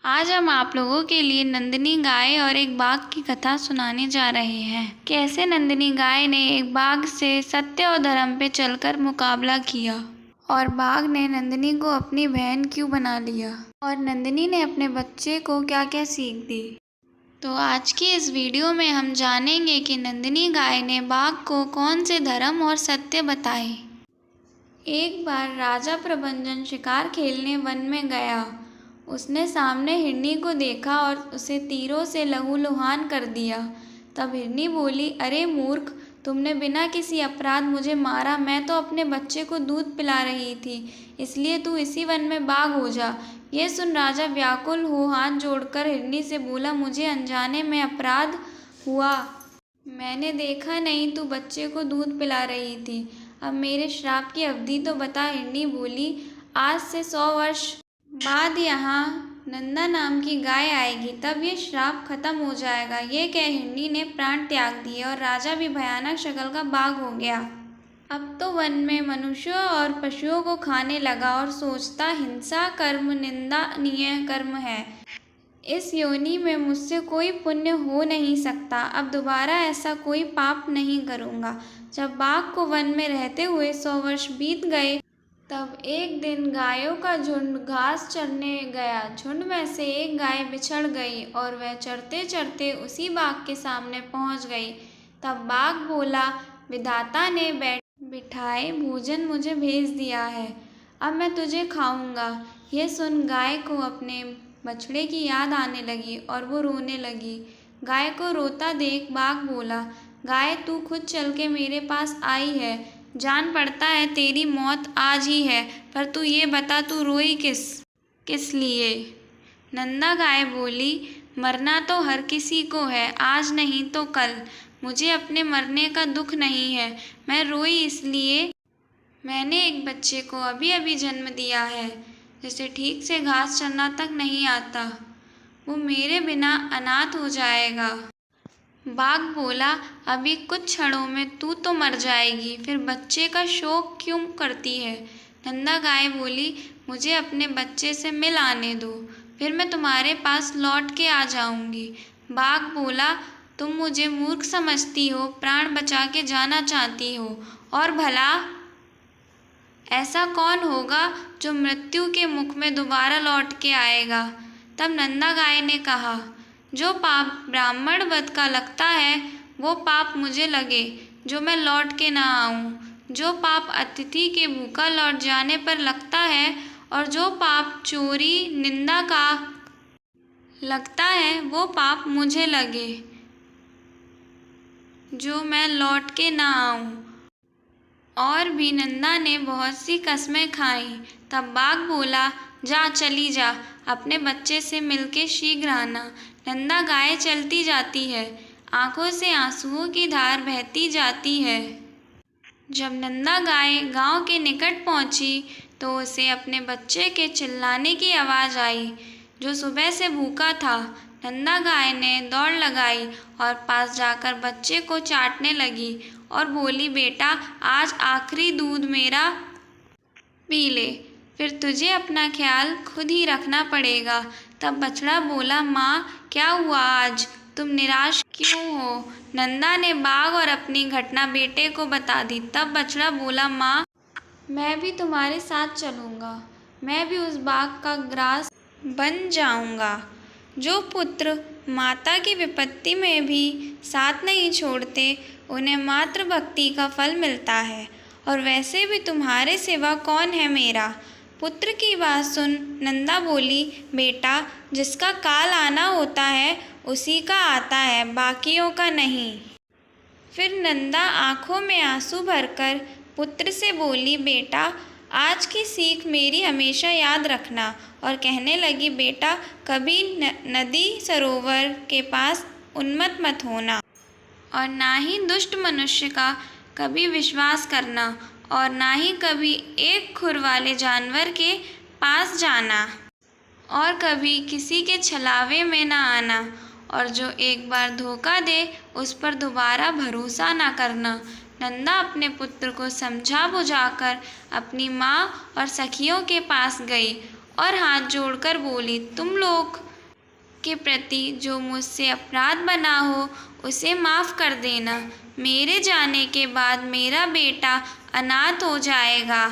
आज हम आप लोगों के लिए नंदिनी गाय और एक बाघ की कथा सुनाने जा रहे हैं। कैसे नंदिनी गाय ने एक बाघ से सत्य और धर्म पे चलकर मुकाबला किया और बाघ ने नंदिनी को अपनी बहन क्यों बना लिया और नंदिनी ने अपने बच्चे को क्या क्या सीख दी। तो आज की इस वीडियो में हम जानेंगे कि नंदिनी गाय ने बाघ को कौन से धर्म और सत्य बताए। एक बार राजा प्रभंजन शिकार खेलने वन में गया। उसने सामने हिरनी को देखा और उसे तीरों से लहूलुहान कर दिया। तब हिरनी बोली, अरे मूर्ख, तुमने बिना किसी अपराध मुझे मारा। मैं तो अपने बच्चे को दूध पिला रही थी, इसलिए तू इसी वन में बाघ हो जा। यह सुन राजा व्याकुल हो हाथ जोड़कर हिरनी से बोला, मुझे अनजाने में अपराध हुआ। मैंने देखा नहीं तू बच्चे को दूध पिला रही थी। अब मेरे श्राप की अवधि तो बता। हिरनी बोली, आज से 100 वर्ष बाद यहाँ नंदा नाम की गाय आएगी, तब ये श्राप खत्म हो जाएगा। ये कह हिरनी ने प्राण त्याग दिए और राजा भी भयानक शक्ल का बाघ हो गया। अब तो वन में मनुष्यों और पशुओं को खाने लगा और सोचता, हिंसा कर्म निंदनीय कर्म है। इस योनि में मुझसे कोई पुण्य हो नहीं सकता। अब दोबारा ऐसा कोई पाप नहीं करूँगा। जब बाघ को वन में रहते हुए 100 वर्ष बीत गए, तब एक दिन गायों का झुंड घास चरने गया। झुंड में से एक गाय बिछड़ गई और वह चरते चरते उसी बाघ के सामने पहुंच गई। तब बाघ बोला, विधाता ने बिठाए भोजन मुझे भेज दिया है, अब मैं तुझे खाऊंगा। यह सुन गाय को अपने बछड़े की याद आने लगी और वो रोने लगी। गाय को रोता देख बाघ बोला, गाय तू खुद चल के मेरे पास आई है, जान पड़ता है तेरी मौत आज ही है, पर तू ये बता तू रोई किस लिए। नंदा गाय बोली, मरना तो हर किसी को है, आज नहीं तो कल। मुझे अपने मरने का दुख नहीं है। मैं रोई इसलिए, मैंने एक बच्चे को अभी अभी जन्म दिया है, जिसे ठीक से घास चरना तक नहीं आता। वो मेरे बिना अनाथ हो जाएगा। बाघ बोला, अभी कुछ क्षणों में तू तो मर जाएगी, फिर बच्चे का शोक क्यों करती है। नंदा गाय बोली, मुझे अपने बच्चे से मिल आने दो, फिर मैं तुम्हारे पास लौट के आ जाऊंगी। बाघ बोला, तुम मुझे मूर्ख समझती हो, प्राण बचा के जाना चाहती हो, और भला ऐसा कौन होगा जो मृत्यु के मुख में दोबारा लौट के आएगा। तब नंदा गाय ने कहा, जो पाप ब्राह्मण वध का लगता है वो पाप मुझे लगे जो मैं लौट के ना आऊं। जो पाप अतिथि के भूखा लौट जाने पर लगता है और जो पाप चोरी निंदा का लगता है वो पाप मुझे लगे जो मैं लौट के ना आऊं। और भी नंदा ने बहुत सी कसमें खाई। तब बाघ बोला, जा चली जा, अपने बच्चे से मिलके शीघ्र आना। नंदा गाय चलती जाती है, आंखों से आंसुओं की धार बहती जाती है। जब नंदा गाय गांव के निकट पहुंची तो उसे अपने बच्चे के चिल्लाने की आवाज़ आई, जो सुबह से भूखा था। नंदा गाय ने दौड़ लगाई और पास जाकर बच्चे को चाटने लगी और बोली, बेटा आज आखिरी दूध मेरा पी ले, फिर तुझे अपना ख्याल खुद ही रखना पड़ेगा। तब बछड़ा बोला, माँ क्या हुआ, आज तुम निराश क्यों हो। नंदा ने बाघ और अपनी घटना बेटे को बता दी। तब बछड़ा बोला, माँ मैं भी तुम्हारे साथ चलूँगा, मैं भी उस बाघ का ग्रास बन जाऊँगा। जो पुत्र माता की विपत्ति में भी साथ नहीं छोड़ते, उन्हें मातृ भक्ति का फल मिलता है, और वैसे भी तुम्हारे सिवा कौन है मेरा। पुत्र की बात सुन नंदा बोली, बेटा जिसका काल आना होता है उसी का आता है, बाकियों का नहीं। फिर नंदा आंखों में आंसू भरकर पुत्र से बोली, बेटा आज की सीख मेरी हमेशा याद रखना। और कहने लगी, बेटा कभी नदी सरोवर के पास उन्मत्त मत होना, और ना ही दुष्ट मनुष्य का कभी विश्वास करना, और ना ही कभी एक खुर वाले जानवर के पास जाना, और कभी किसी के छलावे में ना आना, और जो एक बार धोखा दे उस पर दोबारा भरोसा ना करना। नंदा अपने पुत्र को समझा बुझाकर अपनी माँ और सखियों के पास गई और हाथ जोड़कर बोली, तुम लोग के प्रति जो मुझसे अपराध बना हो उसे माफ़ कर देना। मेरे जाने के बाद मेरा बेटा अनाथ हो जाएगा,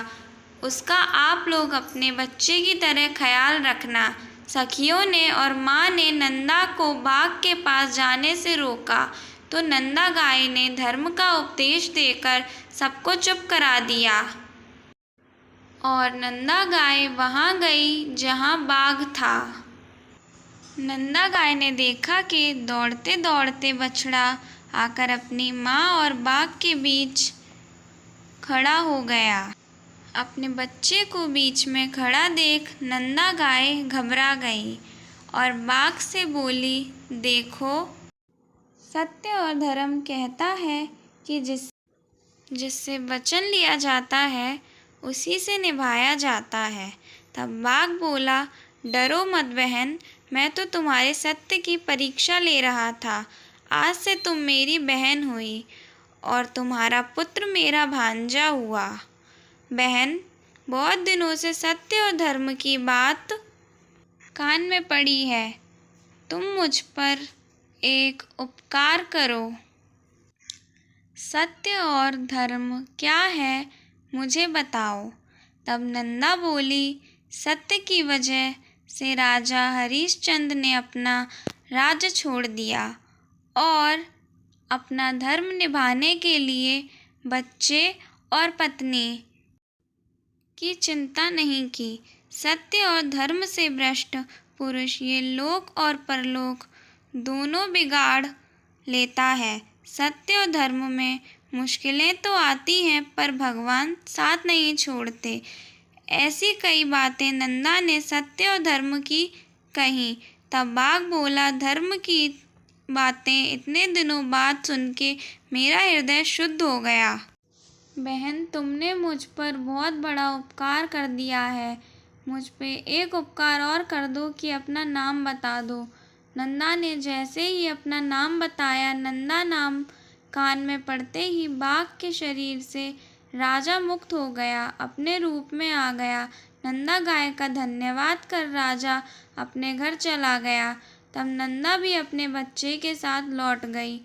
उसका आप लोग अपने बच्चे की तरह ख्याल रखना। सखियों ने और माँ ने नंदा को बाघ के पास जाने से रोका, तो नंदा गाय ने धर्म का उपदेश देकर सबको चुप करा दिया और नंदा गाय वहाँ गई जहाँ बाघ था। नंदा गाय ने देखा कि दौड़ते दौड़ते बछड़ा आकर अपनी माँ और बाघ के बीच खड़ा हो गया। अपने बच्चे को बीच में खड़ा देख नंदा गाय घबरा गई और बाघ से बोली, देखो, सत्य और धर्म कहता है कि जिससे वचन लिया जाता है उसी से निभाया जाता है। तब बाघ बोला, डरो मत बहन, मैं तो तुम्हारे सत्य की परीक्षा ले रहा था। आज से तुम मेरी बहन हुई और तुम्हारा पुत्र मेरा भांजा हुआ। बहन, बहुत दिनों से सत्य और धर्म की बात कान में पड़ी है, तुम मुझ पर एक उपकार करो। सत्य और धर्म क्या है मुझे बताओ। तब नंदा बोली, सत्य की वजह से राजा हरिश्चंद्र ने अपना राज्य छोड़ दिया और अपना धर्म निभाने के लिए बच्चे और पत्नी की चिंता नहीं की। सत्य और धर्म से भ्रष्ट पुरुष ये लोक और परलोक दोनों बिगाड़ लेता है। सत्य और धर्म में मुश्किलें तो आती हैं, पर भगवान साथ नहीं छोड़ते। ऐसी कई बातें नंदा ने सत्य और धर्म की कही। तब बाघ बोला, धर्म की बातें इतने दिनों बाद सुन के मेरा हृदय शुद्ध हो गया। बहन, तुमने मुझ पर बहुत बड़ा उपकार कर दिया है। मुझ पे एक उपकार और कर दो कि अपना नाम बता दो। नंदा ने जैसे ही अपना नाम बताया, नंदा नाम कान में पड़ते ही बाघ के शरीर से राजा मुक्त हो गया, अपने रूप में आ गया। नंदा गाय का धन्यवाद कर राजा अपने घर चला गया। तब नंदा भी अपने बच्चे के साथ लौट गई।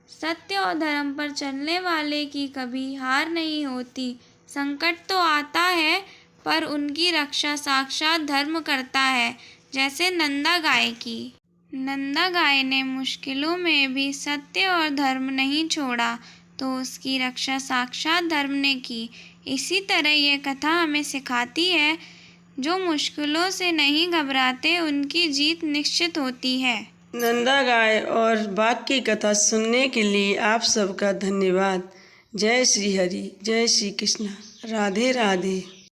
सत्य और धर्म पर चलने वाले की कभी हार नहीं होती। संकट तो आता है, पर उनकी रक्षा साक्षात धर्म करता है, जैसे नंदा गाय की। नंदा गाय ने मुश्किलों में भी सत्य और धर्म नहीं छोड़ा, तो उसकी रक्षा साक्षात धर्म ने की। इसी तरह यह कथा हमें सिखाती है, जो मुश्किलों से नहीं घबराते उनकी जीत निश्चित होती है। नंदा गाय और बाघ की कथा सुनने के लिए आप सबका धन्यवाद। जय श्री हरि, जय श्री कृष्ण, राधे राधे।